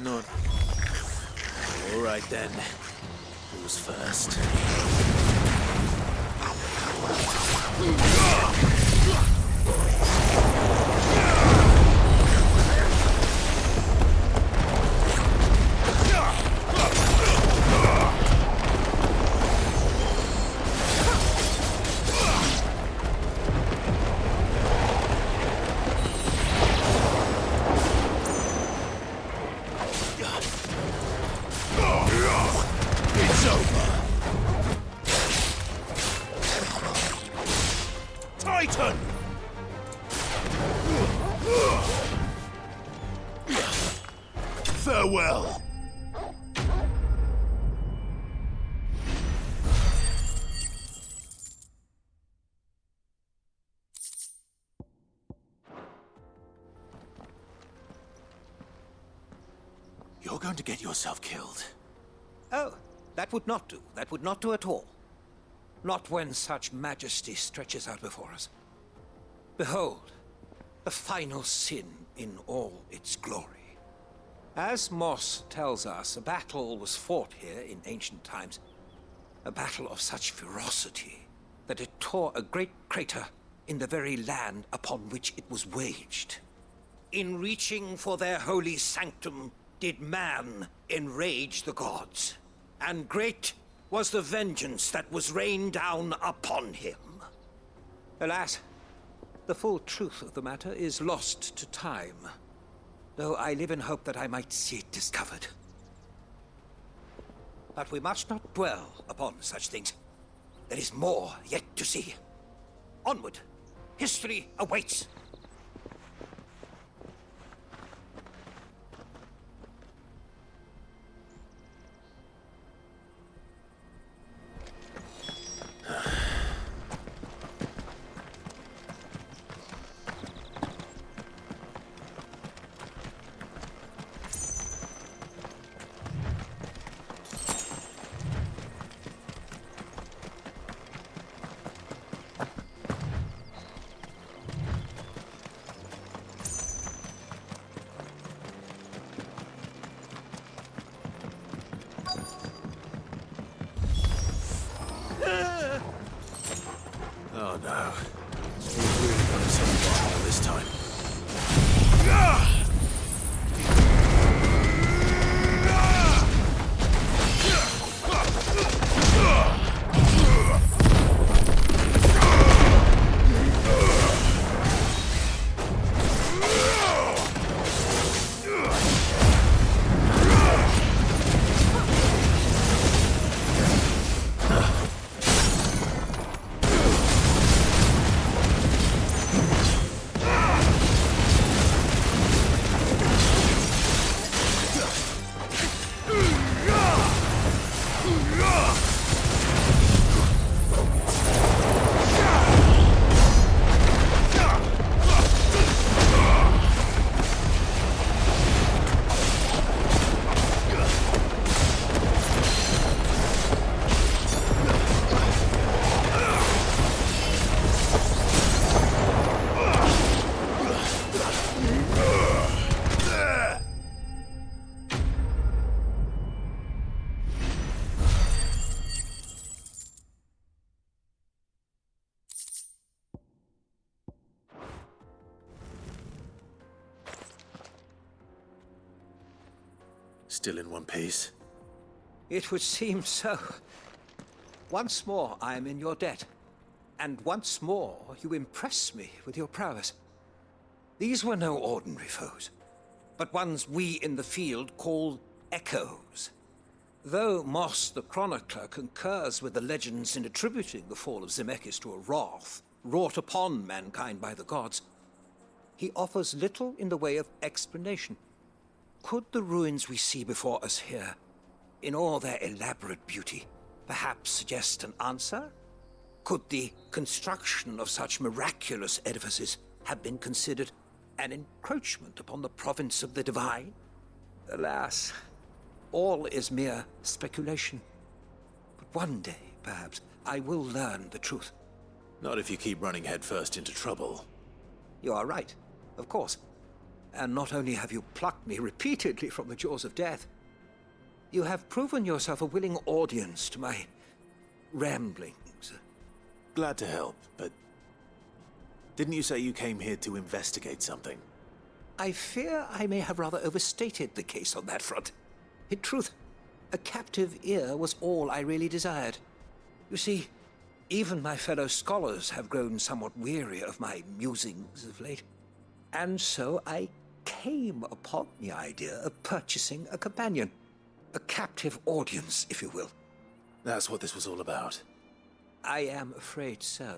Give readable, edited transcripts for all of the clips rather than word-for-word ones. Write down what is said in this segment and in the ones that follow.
Not... All right then. Who's first? It's over. Titan! Farewell. You're going to get yourself killed. Oh, that would not do. That would not do at all. Not when such majesty stretches out before us. Behold, the final sin in all its glory. As Moss tells us, a battle was fought here in ancient times. A battle of such ferocity that it tore a great crater in the very land upon which it was waged. In reaching for their holy sanctum, did man enrage the gods, and great was the vengeance that was rained down upon him. Alas, the full truth of the matter is lost to time, though I live in hope that I might see it discovered. But we must not dwell upon such things. There is more yet to see. Onward! History awaits! Oh no. We've really got ourselves in trouble this time. Still in one piece? It would seem so. Once more I am in your debt, and once more you impress me with your prowess. These were no ordinary foes, but ones we in the field call echoes. Though Moss the Chronicler concurs with the legends in attributing the fall of Zemeckis to a wrath wrought upon mankind by the gods, he offers little in the way of explanation. Could the ruins we see before us here, in all their elaborate beauty, perhaps suggest an answer? Could the construction of such miraculous edifices have been considered an encroachment upon the province of the divine? Alas, all is mere speculation. But one day, perhaps, I will learn the truth. Not if you keep running headfirst into trouble. You are right, of course. And not only have you plucked me repeatedly from the jaws of death, you have proven yourself a willing audience to my ramblings. Glad to help, but didn't you say you came here to investigate something? I fear I may have rather overstated the case on that front. In truth, a captive ear was all I really desired. You see, even my fellow scholars have grown somewhat weary of my musings of late. And so I came upon the idea of purchasing a companion. A captive audience, if you will. That's what this was all about. I am afraid so.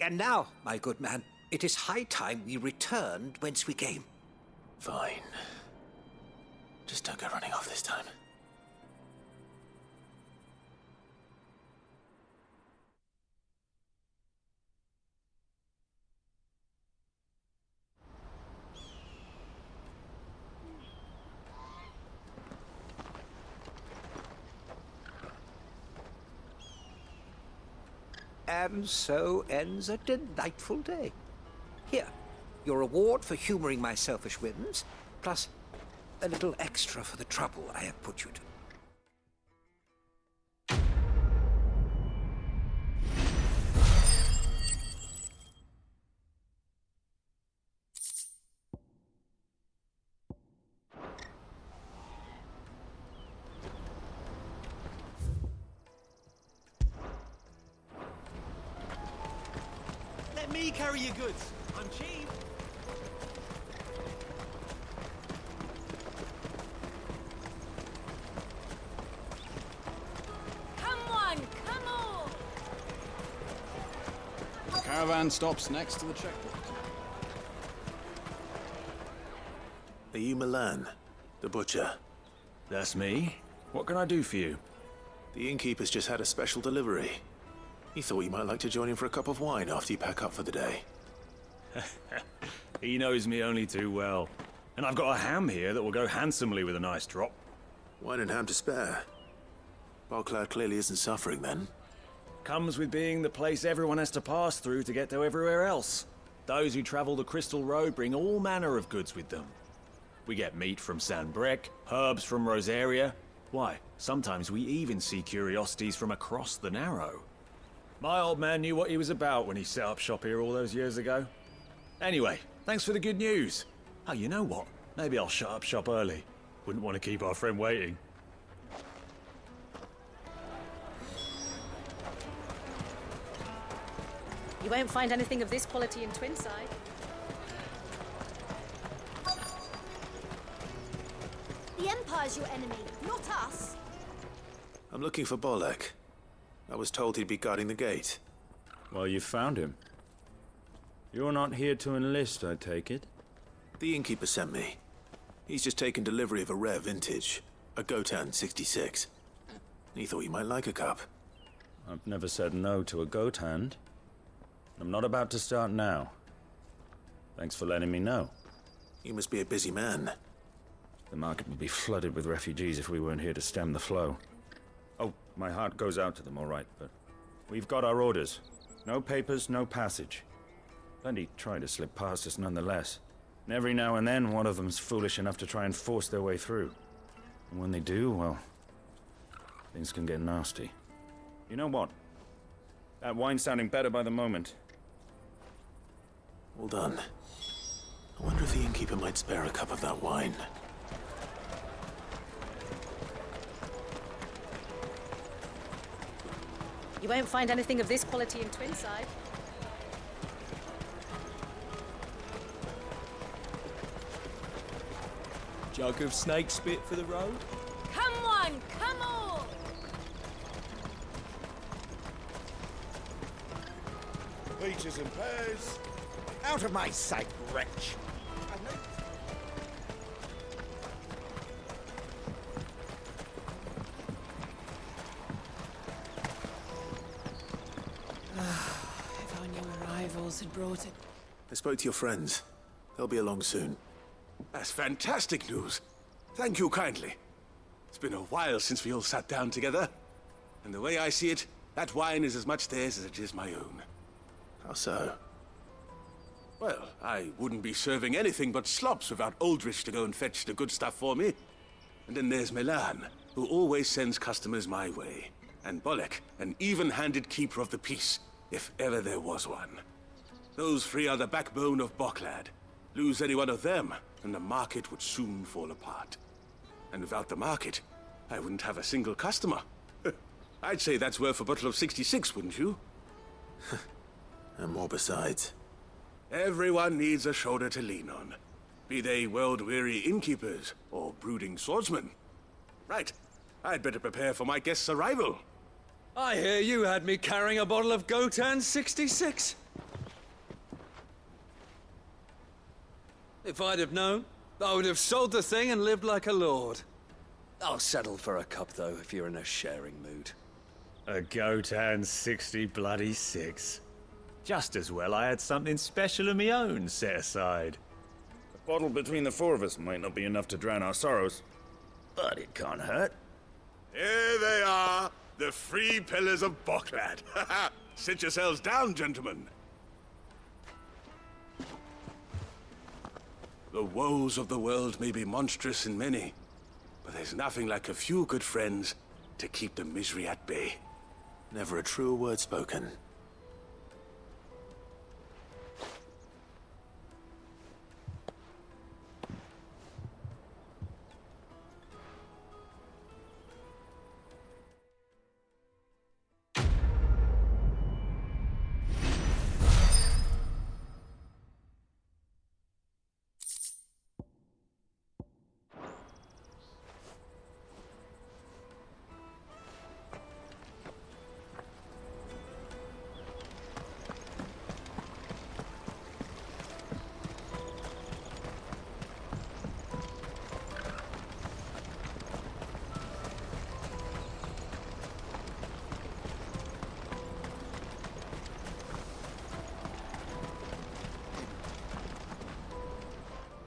And now, my good man, it is high time we returned whence we came. Fine. Just don't go running off this time. And so ends a delightful day. Here, your reward for humoring my selfish whims, plus a little extra for the trouble I have put you to. Let me carry your goods. I'm cheap. Come on, come on! The caravan stops next to the checkpoint. Are you Milan, the butcher? That's me. What can I do for you? The innkeeper's just had a special delivery. He thought you might like to join him for a cup of wine after you pack up for the day. He knows me only too well. And I've got a ham here that will go handsomely with a nice drop. Wine and ham to spare. Barcloud clearly isn't suffering then. Comes with being the place everyone has to pass through to get to everywhere else. Those who travel the Crystal Road bring all manner of goods with them. We get meat from San Brec, herbs from Rosaria. Why, sometimes we even see curiosities from across the Narrow. My old man knew what he was about when he set up shop here all those years ago. Anyway, thanks for the good news. Oh, you know what? Maybe I'll shut up shop early. Wouldn't want to keep our friend waiting. You won't find anything of this quality in Twinside. The Empire's your enemy, not us. I'm looking for Bolek. I was told he'd be guarding the gate. Well, you found him. You're not here to enlist, I take it? The innkeeper sent me. He's just taken delivery of a rare vintage, a Gotan 66. He thought you might like a cup. I've never said no to a goat hand. I'm not about to start now. Thanks for letting me know. You must be a busy man. The market would be flooded with refugees if we weren't here to stem the flow. Oh, my heart goes out to them, all right, but we've got our orders. No papers, no passage. Plenty try to slip past us nonetheless. And every now and then, one of them's foolish enough to try and force their way through. And when they do, well, things can get nasty. You know what? That wine's sounding better by the moment. Well done. I wonder if the innkeeper might spare a cup of that wine. You won't find anything of this quality in Twinside. Jug of snake spit for the road? Come on, come on! Peaches and pears. Out of my sight, wretch. If our new arrivals had brought it. I spoke to your friends. They'll be along soon. That's fantastic news. Thank you kindly. It's been a while since we all sat down together. And the way I see it, that wine is as much theirs as it is my own. How so? Well, I wouldn't be serving anything but slops without Aldrich to go and fetch the good stuff for me. And then there's Milan, who always sends customers my way. And Bolek, an even-handed keeper of the peace, if ever there was one. Those three are the backbone of Boklad. Lose any one of them, and the market would soon fall apart. And without the market, I wouldn't have a single customer. I'd say that's worth a bottle of 66, wouldn't you? And more besides. Everyone needs a shoulder to lean on. Be they world-weary innkeepers or brooding swordsmen. Right. I'd better prepare for my guest's arrival. I hear you had me carrying a bottle of Gotan 66. If I'd have known, I would have sold the thing and lived like a lord. I'll settle for a cup, though, if you're in a sharing mood. A Gotan 60 bloody 6. Just as well I had something special of my own set aside. A bottle between the four of us might not be enough to drown our sorrows, but it can't hurt. Here they are, the three pillars of Boklad. Sit yourselves down, gentlemen. The woes of the world may be monstrous in many, but there's nothing like a few good friends to keep the misery at bay. Never a truer word spoken.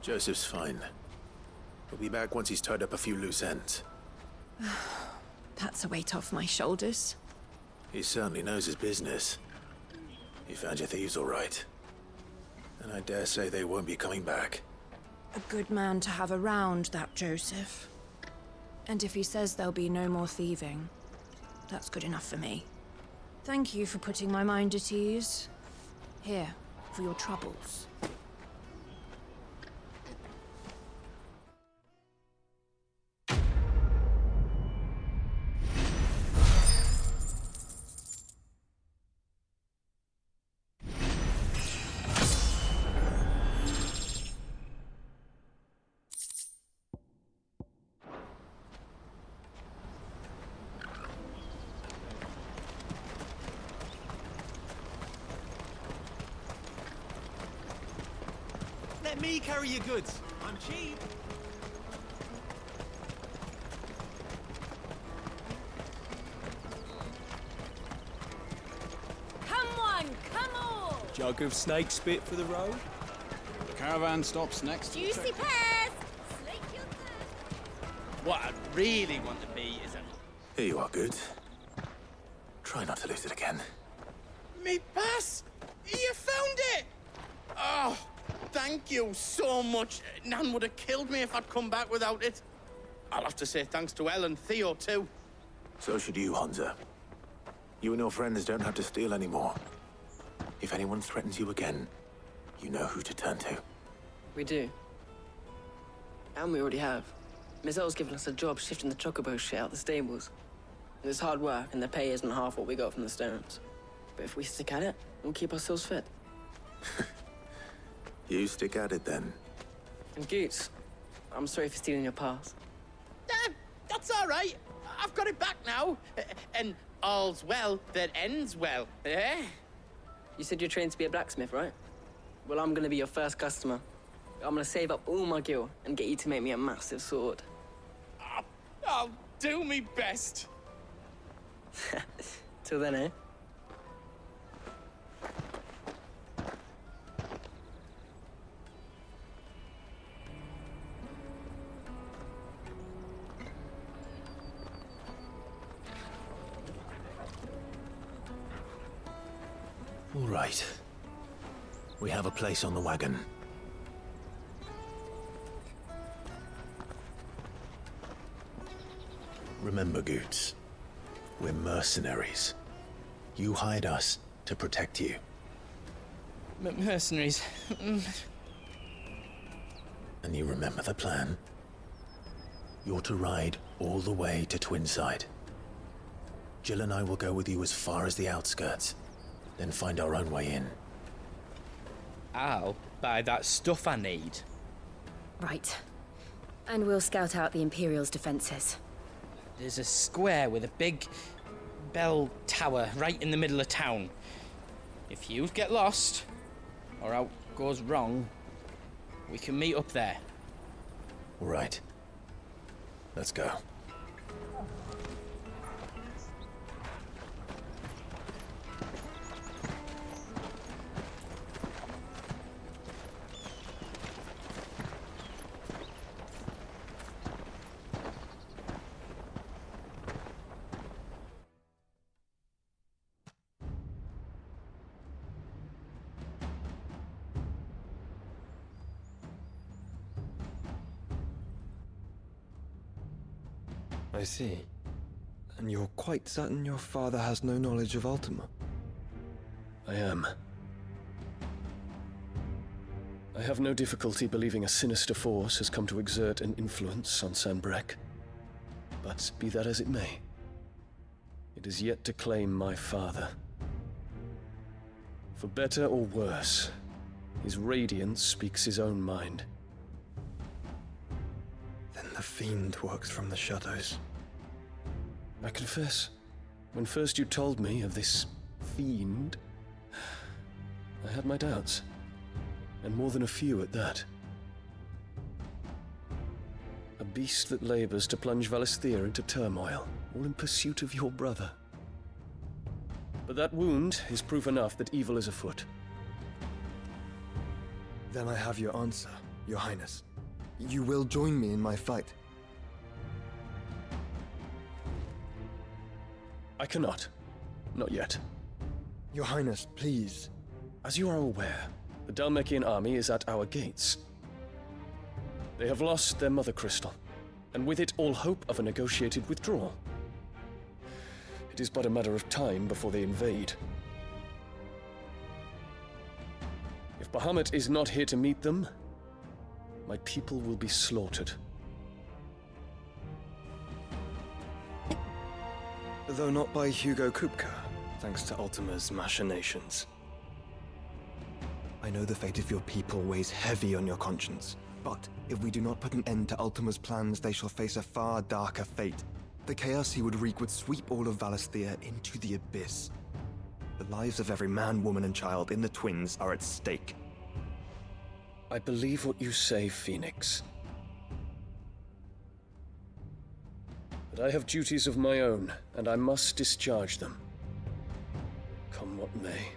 Joseph's fine. He'll be back once he's tied up a few loose ends. That's a weight off my shoulders. He certainly knows his business. He found your thieves all right. And I dare say they won't be coming back. A good man to have around, that Joseph. And if he says there'll be no more thieving, that's good enough for me. Thank you for putting my mind at ease. Here, for your troubles. Let me carry your goods. I'm cheap. Come on, come on! Jug of snake spit for the road? The caravan stops next to the Juicy checkpoint. pears! Slake your thirst. What I really want to be is a... Here you are, good. Try not to lose it again. Me pass! You found it! Oh, thank you so much. Nan would have killed me if I'd come back without it. I'll have to say thanks to Elle and Theo, too. So should you, Hansa. You and your friends don't have to steal anymore. If anyone threatens you again, you know who to turn to. We do. And we already have. Mizelle's given us a job shifting the chocobo shit out the stables. And it's hard work, and the pay isn't half what we got from the Stones. But if we stick at it, we'll keep ourselves fit. You stick at it, then. And Goots, I'm sorry for stealing your pass. That's all right. I've got it back now. And all's well that ends well, eh? You said you're trained to be a blacksmith, right? Well, I'm gonna be your first customer. I'm gonna save up all my gil and get you to make me a massive sword. I'll do me best. Till then, eh? All right. We have a place on the wagon. Remember, Goots, we're mercenaries. You hired us to protect you. Mercenaries. And you remember the plan? You're to ride all the way to Twinside. Jill and I will go with you as far as the outskirts, then find our own way in. I'll buy that stuff I need. Right. And we'll scout out the Imperial's defenses. There's a square with a big bell tower right in the middle of town. If you get lost, or out goes wrong, we can meet up there. Right. Let's go. I see. And you're quite certain your father has no knowledge of Ultima? I am. I have no difficulty believing a sinister force has come to exert an influence on Sanbreque. But be that as it may, it is yet to claim my father. For better or worse, his radiance speaks his own mind. Then the Fiend works from the shadows. I confess, when first you told me of this Fiend, I had my doubts. And more than a few at that. A beast that labors to plunge Valisthea into turmoil, all in pursuit of your brother. But that wound is proof enough that evil is afoot. Then I have your answer, Your Highness. You will join me in my fight. I cannot. Not yet. Your Highness, please. As you are aware, the Dhalmekian army is at our gates. They have lost their mother crystal, and with it all hope of a negotiated withdrawal. It is but a matter of time before they invade. If Bahamut is not here to meet them, my people will be slaughtered. Though not by Hugo Kupka, thanks to Ultima's machinations. I know the fate of your people weighs heavy on your conscience, but if we do not put an end to Ultima's plans, they shall face a far darker fate. The chaos he would wreak would sweep all of Valisthea into the abyss. The lives of every man, woman, and child in the Twins are at stake. I believe what you say, Phoenix. But I have duties of my own, and I must discharge them. Come what may.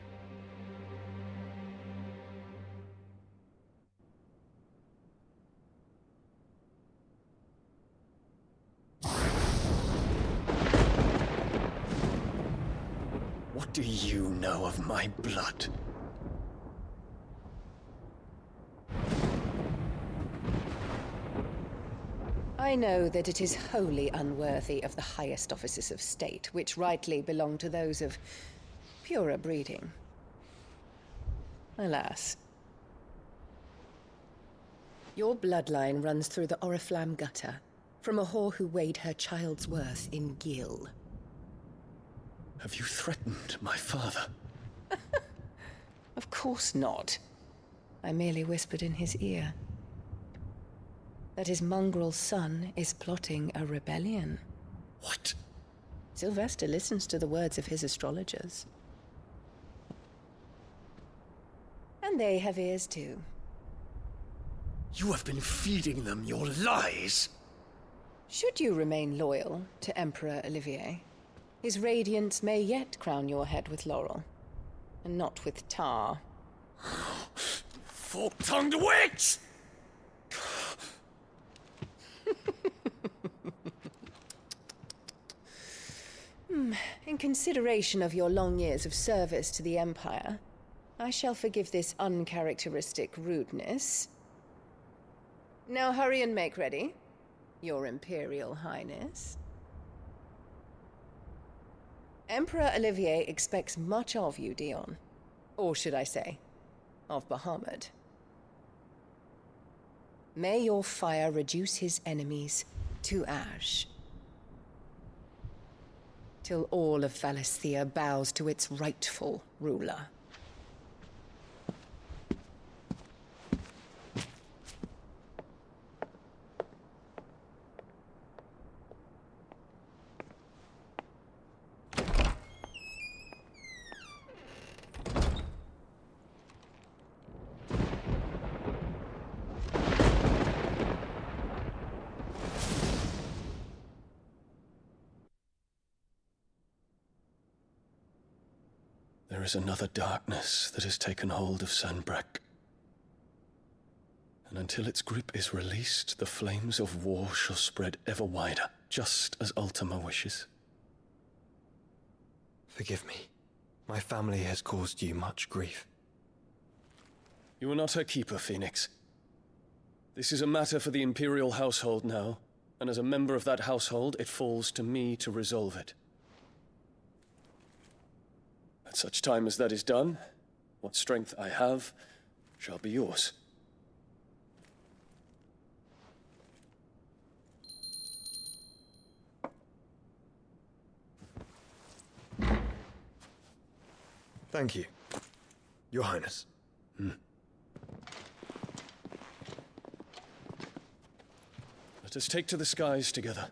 What do you know of my blood? I know that it is wholly unworthy of the highest offices of state, which rightly belong to those of purer breeding. Alas. Your bloodline runs through the Oriflamme gutter, from a whore who weighed her child's worth in gil. Have you threatened my father? Of course not. I merely whispered in his ear that his mongrel son is plotting a rebellion. What? Sylvester listens to the words of his astrologers. And they have ears too. You have been feeding them your lies! Should you remain loyal to Emperor Olivier, his radiance may yet crown your head with laurel, and not with tar. Fork-tongued witch! In consideration of your long years of service to the Empire, I shall forgive this uncharacteristic rudeness. Now hurry and make ready, Your Imperial Highness. Emperor Olivier expects much of you, Dion. Or should I say, of Bahamut. May your fire reduce his enemies to ash, till all of Valisthea bows to its rightful ruler. There is another darkness that has taken hold of Sanbreque. And until its grip is released, the flames of war shall spread ever wider, just as Ultima wishes. Forgive me. My family has caused you much grief. You are not her keeper, Phoenix. This is a matter for the Imperial household now, and as a member of that household, it falls to me to resolve it. At such time as that is done, what strength I have shall be yours. Thank you, Your Highness. Let us take to the skies together,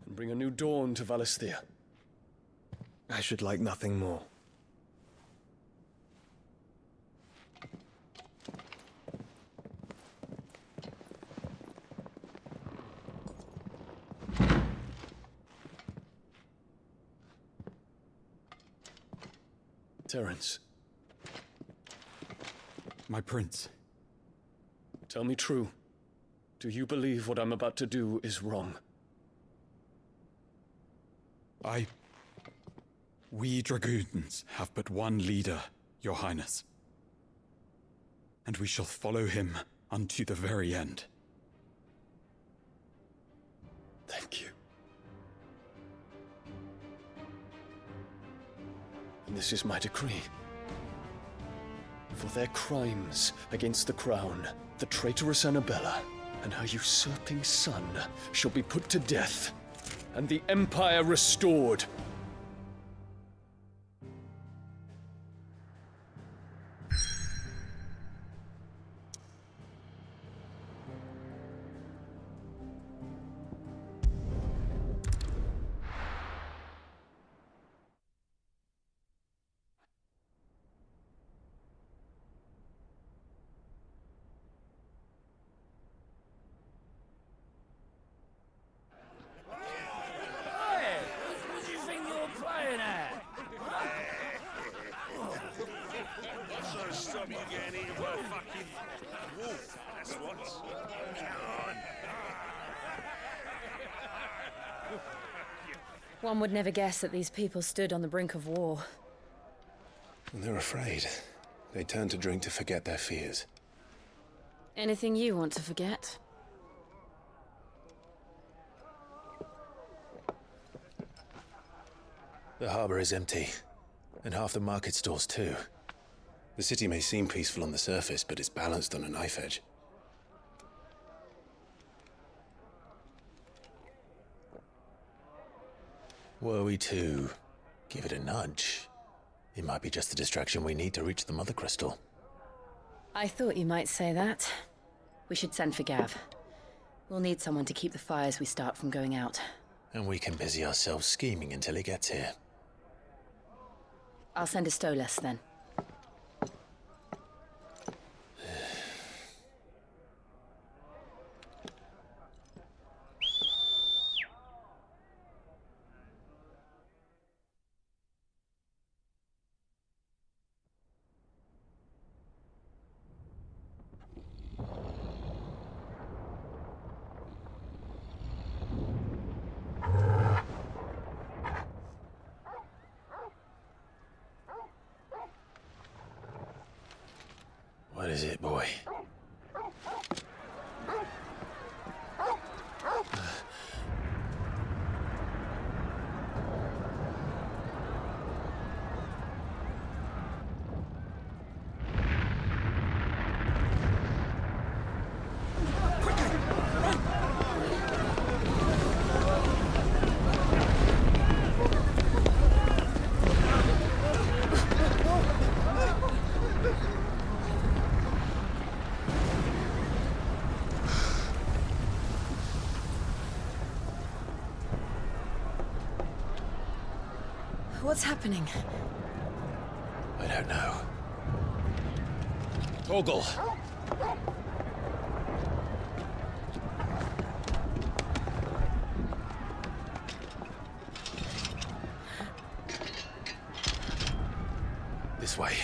and bring a new dawn to Valisthea. I should like nothing more. Terence. My prince. Tell me true. Do you believe what I'm about to do is wrong? We dragoons have but one leader, Your Highness. And we shall follow him unto the very end. Thank you. And this is my decree. For their crimes against the crown, the traitorous Annabella and her usurping son shall be put to death, and the Empire restored. One would never guess that these people stood on the brink of war. They're afraid. They turn to drink to forget their fears. Anything you want to forget? The harbor is empty, and half the market stalls too. The city may seem peaceful on the surface, but it's balanced on a knife edge. Were we to give it a nudge, it might be just the distraction we need to reach the Mother Crystal. I thought you might say that. We should send for Gav. We'll need someone to keep the fires we start from going out. And we can busy ourselves scheming until he gets here. I'll send a Stolas then. is it, boy? What's happening? I don't know. Torgal! This way.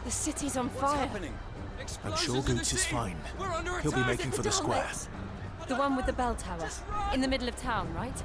The city's on fire. I'm sure Goots is fine. He'll be making for the square. The one with the bell tower. In the middle of town, right?